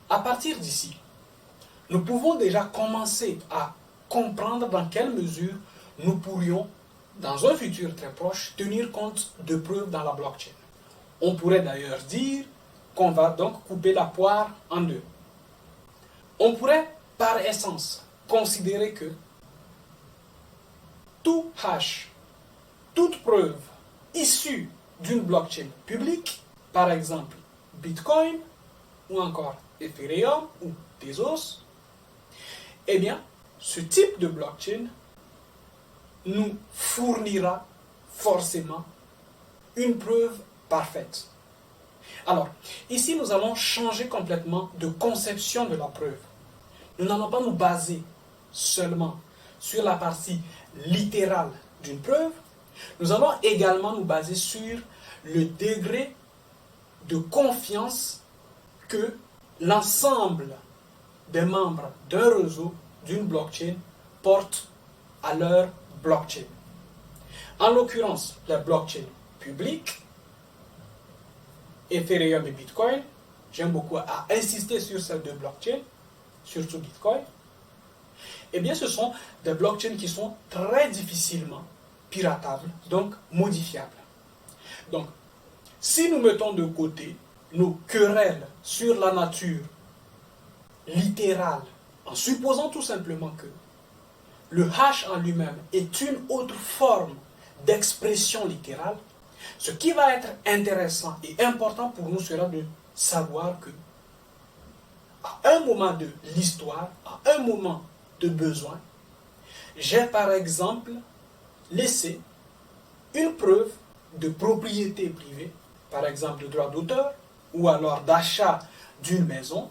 À partir d'ici, nous pouvons déjà commencer à comprendre dans quelle mesure nous pourrions, dans un futur très proche, tenir compte de preuves dans la blockchain. On pourrait d'ailleurs dire qu'on va donc couper la poire en deux. On pourrait, par essence, considérer que tout hash, toute preuve issue d'une blockchain publique, par exemple Bitcoin ou encore Ethereum ou Tezos, eh bien, ce type de blockchain nous fournira forcément une preuve parfaite. Alors, ici, nous allons changer complètement de conception de la preuve. Nous n'allons pas nous baser seulement sur la partie littérale d'une preuve, nous allons également nous baser sur le degré de confiance que l'ensemble des membres d'un réseau, d'une blockchain, portent à leur blockchain. En l'occurrence, les blockchains publiques, Ethereum et Bitcoin, j'aime beaucoup à insister sur ces deux blockchains, surtout Bitcoin, eh bien ce sont des blockchains qui sont très difficilement piratables, donc modifiables. Donc, si nous mettons de côté nos querelles sur la nature littérale, en supposant tout simplement que le hash en lui-même est une autre forme d'expression littérale, ce qui va être intéressant et important pour nous sera de savoir que, à un moment de l'histoire, à un moment de besoin, j'ai par exemple laissé une preuve de propriété privée, par exemple de droit d'auteur, ou alors d'achat d'une maison,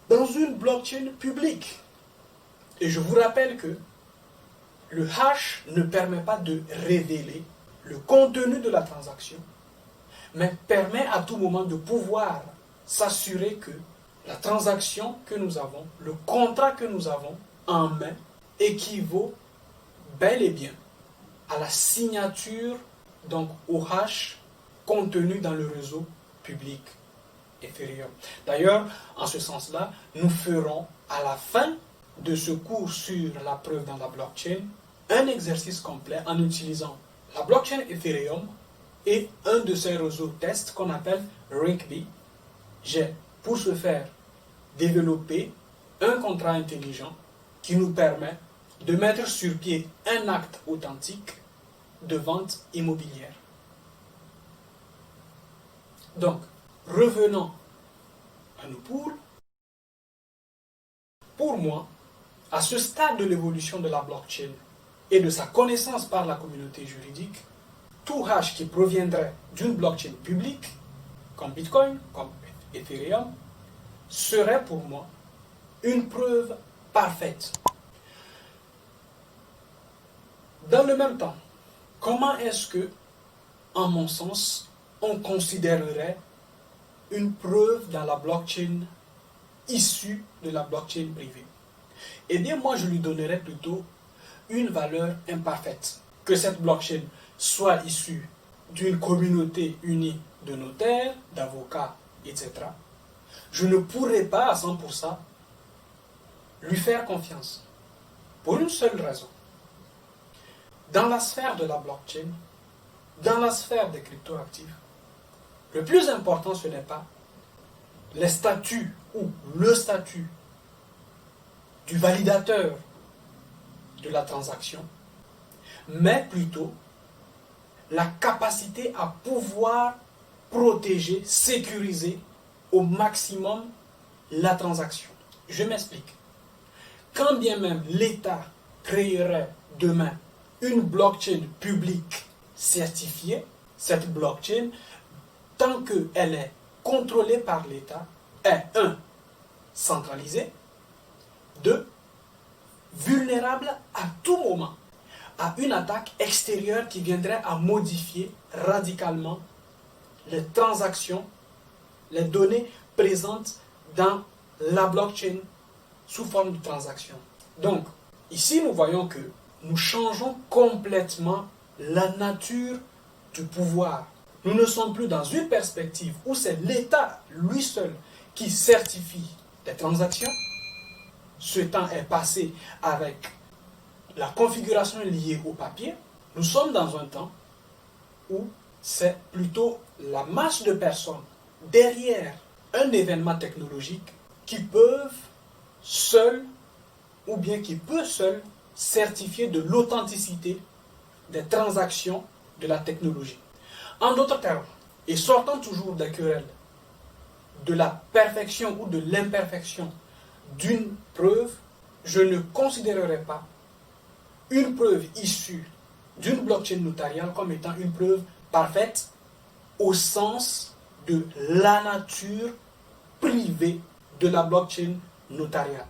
dans une blockchain publique. Et je vous rappelle que le hash ne permet pas de révéler le contenu de la transaction, mais permet à tout moment de pouvoir s'assurer que la transaction que nous avons, le contrat que nous avons en main, équivaut bel et bien à la signature, donc au hash contenu dans le réseau public Ethereum. D'ailleurs, en ce sens-là, nous ferons à la fin de ce cours sur la preuve dans la blockchain un exercice complet en utilisant la blockchain Ethereum et un de ces réseaux tests qu'on appelle Rinkeby. J'ai, pour ce faire, développé un contrat intelligent qui nous permet de mettre sur pied un acte authentique de vente immobilière. Donc, revenons à nos poules. Pour moi, à ce stade de l'évolution de la blockchain et de sa connaissance par la communauté juridique, tout hash qui proviendrait d'une blockchain publique, comme Bitcoin, comme Ethereum, serait pour moi une preuve parfaite. Dans le même temps, comment est-ce que, en mon sens, on considérerait une preuve dans la blockchain issue de la blockchain privée? Eh bien, moi, je lui donnerais plutôt une valeur imparfaite. Que cette blockchain soit issue d'une communauté unie de notaires, d'avocats, etc. Je ne pourrais pas à 100% lui faire confiance. Pour une seule raison. Dans la sphère de la blockchain, dans la sphère des cryptoactifs, le plus important, ce n'est pas les statuts ou le statut du validateur de la transaction, mais plutôt la capacité à pouvoir protéger, sécuriser au maximum la transaction. Je m'explique. Quand bien même l'État créerait demain une blockchain publique certifiée, cette blockchain, tant qu'elle est contrôlée par l'État, est 1. Centralisée, 2. Vulnérable à tout moment à une attaque extérieure qui viendrait à modifier radicalement les transactions, les données présentes dans la blockchain sous forme de transaction. Donc, ici nous voyons que nous changeons complètement la nature du pouvoir. Nous ne sommes plus dans une perspective où c'est l'État lui seul qui certifie des transactions. Ce temps est passé avec la configuration liée au papier. Nous sommes dans un temps où c'est plutôt la masse de personnes derrière un événement technologique qui peuvent seuls ou bien qui peut seul certifier de l'authenticité des transactions de la technologie. En d'autres termes, et sortant toujours des querelles de la perfection ou de l'imperfection d'une preuve, je ne considérerai pas une preuve issue d'une blockchain notariale comme étant une preuve parfaite au sens de la nature privée de la blockchain notariale.